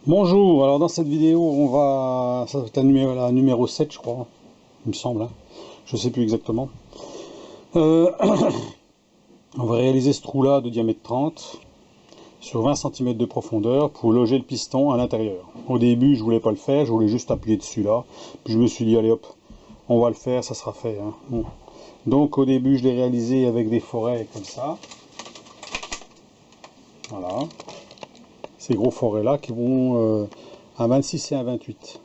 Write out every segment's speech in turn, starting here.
Bonjour, alors dans cette vidéo ça va être la numéro 7 je crois, il me semble, hein. Je sais plus exactement. Euh, on va réaliser ce trou là de diamètre 30 sur 20 cm de profondeur pour loger le piston à l'intérieur. Au début je voulais pas le faire, je voulais juste appuyer dessus là, puis je me suis dit allez hop, on va le faire, ça sera fait, hein. Bon. Donc au début je l'ai réalisé avec des forêts comme ça, voilà, ces gros forêts là qui vont à 26 et à 28.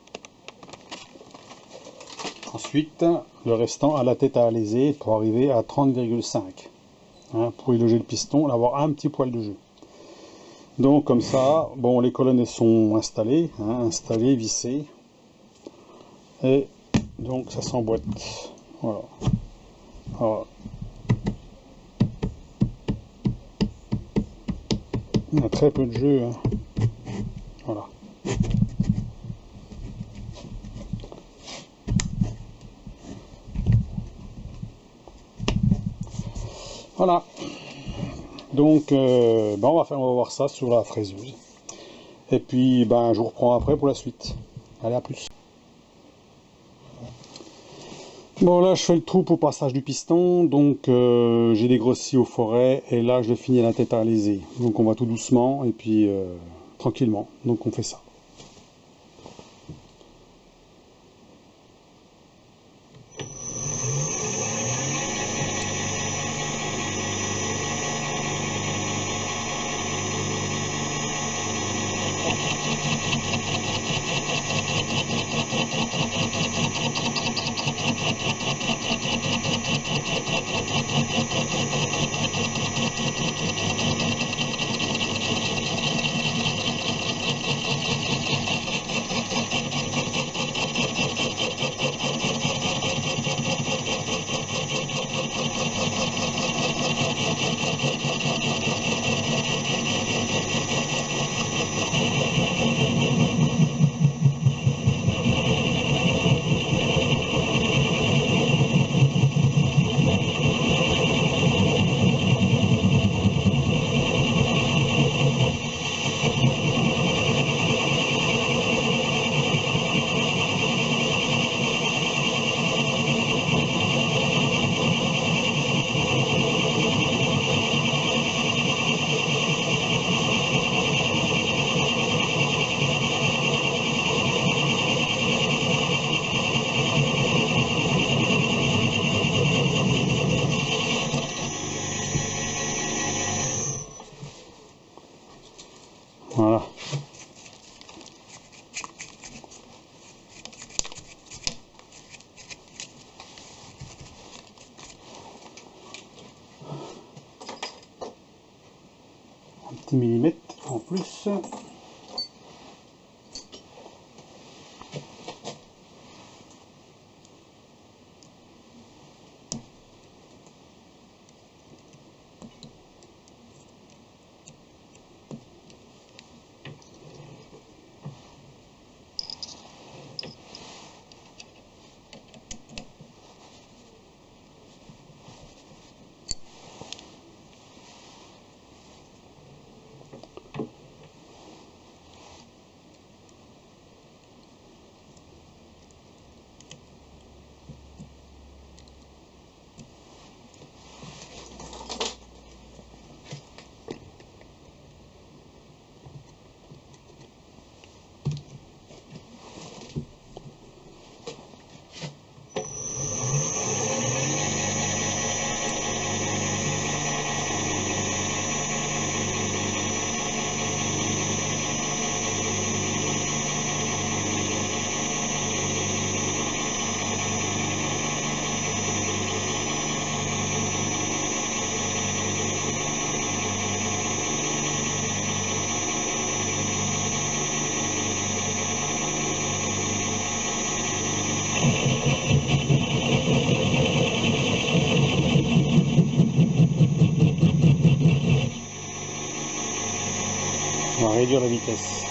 Ensuite, le restant à la tête à alaiser pour arriver à 30,5, hein, pour y loger le piston, avoir un petit poil de jeu. Donc comme ça, bon, les colonnes elles sont installées, hein, installées, vissées, et donc ça s'emboîte. Voilà. Alors, il y a très peu de jeu, hein. Voilà. Voilà. Donc, ben on va voir ça sur la fraiseuse. Et puis, ben, je vous reprends après pour la suite. Allez, à plus. Bon, là, je fais le trou pour passage du piston. Donc, j'ai dégrossi au forêt. Et là, je le finis à la tête à alaiser. Donc, on va tout doucement et puis tranquillement. Donc, on fait ça. Voilà. Un petit millimètre en plus. On va réduire la vitesse.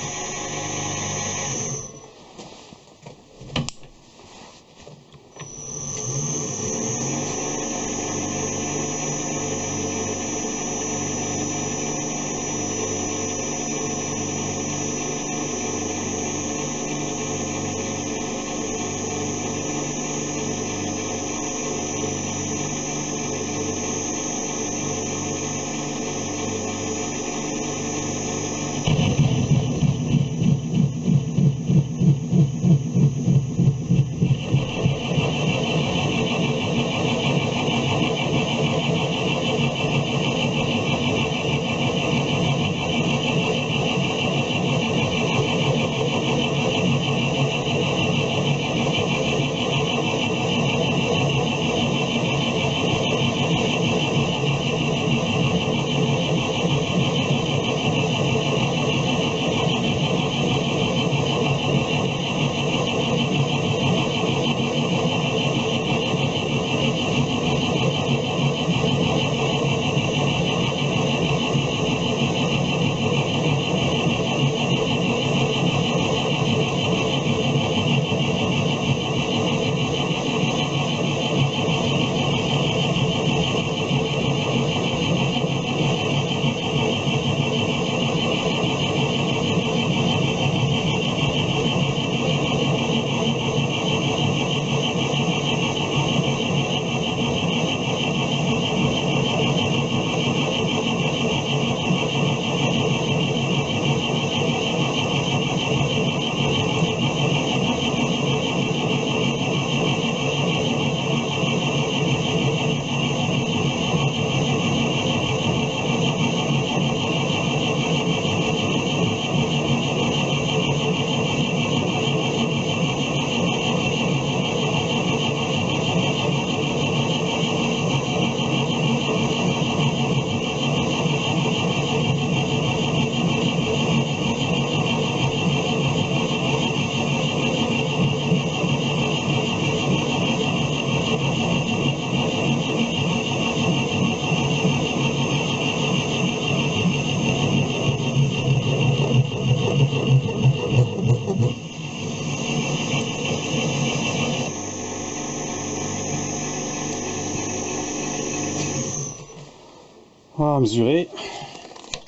va mesurer.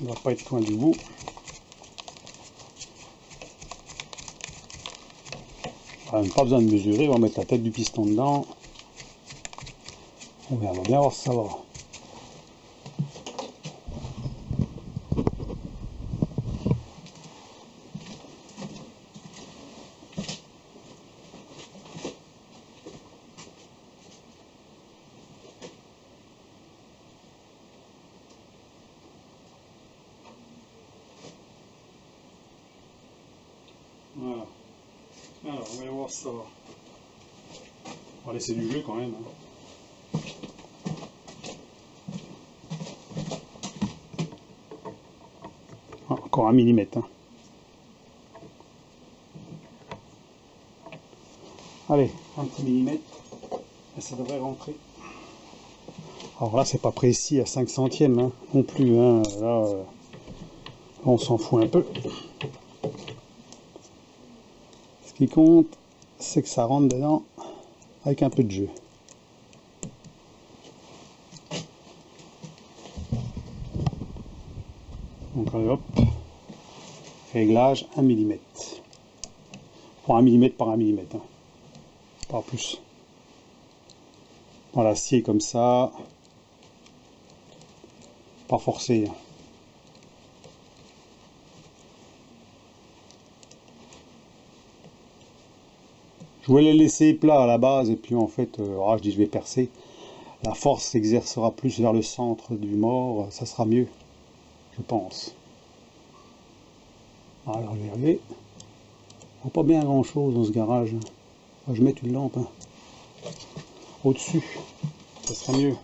On ne va pas être loin du bout. Pas besoin de mesurer, on va mettre la tête du piston dedans. On va bien voir si ça va. Voilà. Alors, on va voir si ça va. On va laisser du jeu quand même. Ah, encore 1 millimètre. Allez, un petit millimètre. Et ça devrait rentrer. Alors là, c'est pas précis à 5 centièmes non plus. Là, on s'en fout un peu. Ce qui compte, c'est que ça rentre dedans avec un peu de jeu. Donc allez, hop, réglage 1 mm. Pour 1 mm par 1 mm, pas plus. Dans l'acier comme ça, pas forcé. Je voulais laisser plat à la base et puis en fait, je dis je vais percer. La force s'exercera plus vers le centre du mort, ça sera mieux, je pense. Alors je vais regarder. On voit pas bien grand chose dans ce garage. Je vais mettre une lampe au-dessus, ça sera mieux.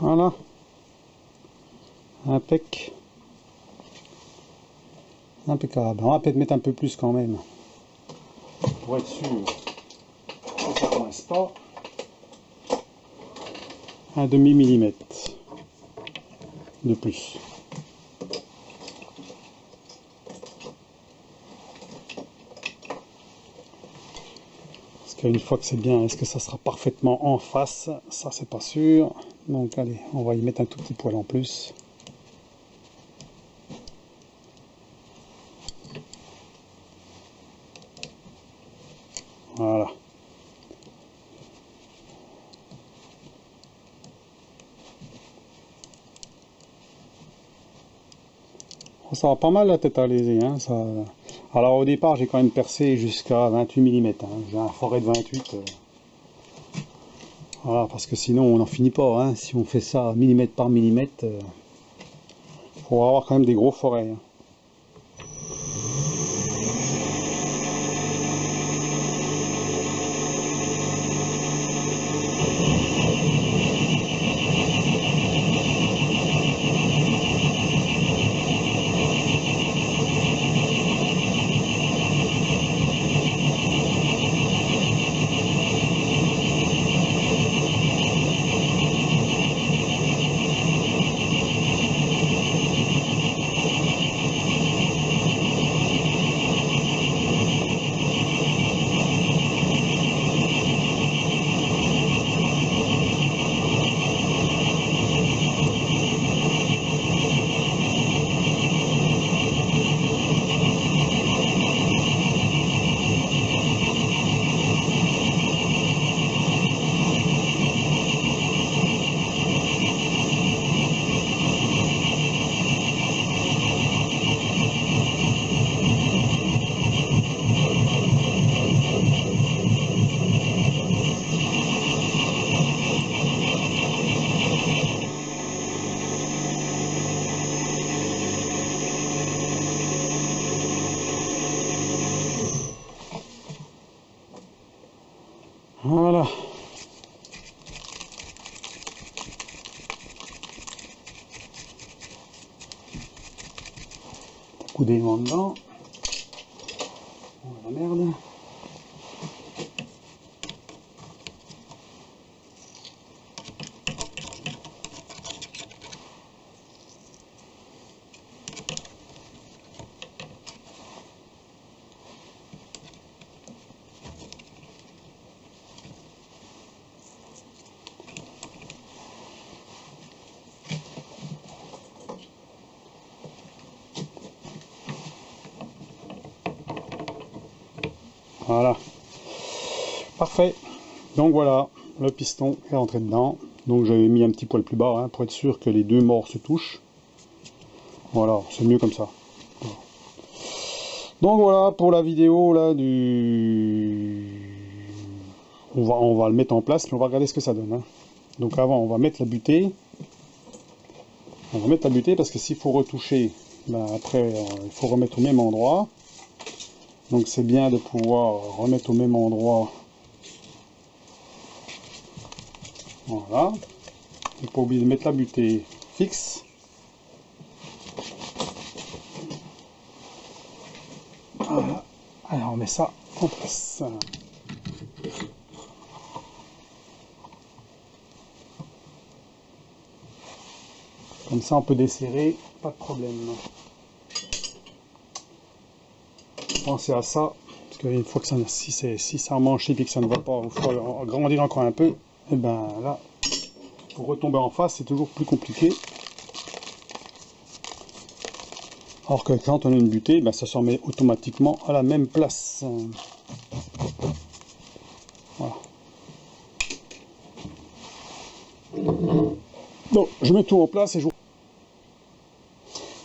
Voilà, impec, impeccable. On va peut-être mettre un peu plus quand même, pour être sûr que ça ne coince pas. Un demi millimètre de plus. Parce qu'une fois que c'est bien, est-ce que ça sera parfaitement en face? Ça, c'est pas sûr. Donc allez, on va y mettre un tout petit poil en plus. Voilà. Ça va pas mal la tête à léser, hein, ça... Alors au départ j'ai quand même percé jusqu'à 28 mm, hein. J'ai un forêt de 28. Voilà, parce que sinon on n'en finit pas, hein. Si on fait ça millimètre par millimètre, faut avoir quand même des gros forêts, hein. Voilà. Coup d'élément dedans. Oh la merde. Voilà. Parfait. Donc voilà, le piston est rentré dedans. Donc j'avais mis un petit poil plus bas, hein, pour être sûr que les deux morts se touchent. Voilà, c'est mieux comme ça. Voilà. Donc voilà pour la vidéo là on va le mettre en place, puis on va regarder ce que ça donne, hein. Donc avant on va mettre la butée. On va mettre la butée parce que s'il faut retoucher, ben après il faut remettre au même endroit. Donc c'est bien de pouvoir remettre au même endroit. Voilà. Il ne faut pas oublier de mettre la butée fixe. Voilà. Alors on met ça en place. Comme ça on peut desserrer, pas de problème. Pensez à ça, parce qu'une fois que ça, si ça a manché et que ça ne va pas, il faut agrandir encore un peu. Et ben là, pour retomber en face, c'est toujours plus compliqué. Alors que quand on a une butée, ben ça se remet automatiquement à la même place. Voilà. Donc je mets tout en place et je...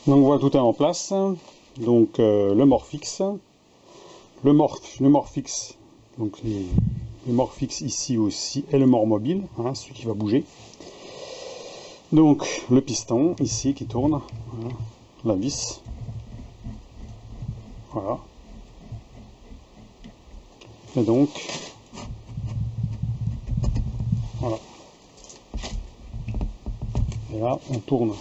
Donc voilà, tout est en place. Donc le mort fixe. Le mort fixe, donc les morts fixes ici aussi, et le mort mobile, hein, celui qui va bouger. Donc le piston ici qui tourne, voilà, la vis, voilà. Et donc, voilà. Et là, on tourne.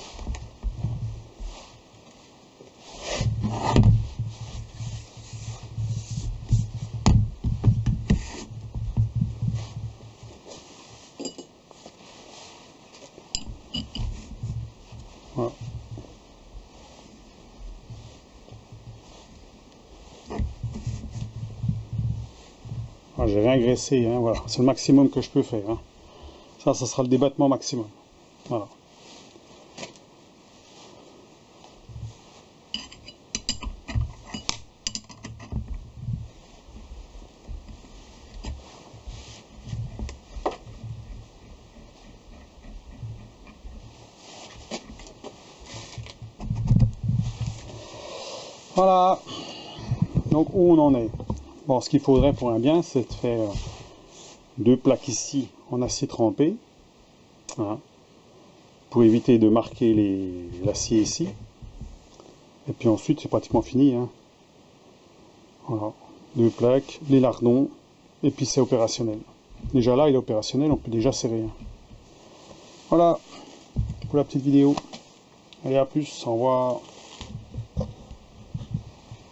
Voilà. Ah, j'ai rien graissé, hein, voilà. C'est le maximum que je peux faire, hein. Ça sera le débattement maximum. Voilà. Voilà. Donc où on en est? Bon, ce qu'il faudrait pour un bien, c'est de faire deux plaques ici en acier trempé, hein, pour éviter de marquer l'acier ici. Et puis ensuite, c'est pratiquement fini, hein. Voilà, deux plaques, les lardons, et puis c'est opérationnel. Déjà là, il est opérationnel, on peut déjà serrer. Voilà pour la petite vidéo. Allez, à plus, au revoir.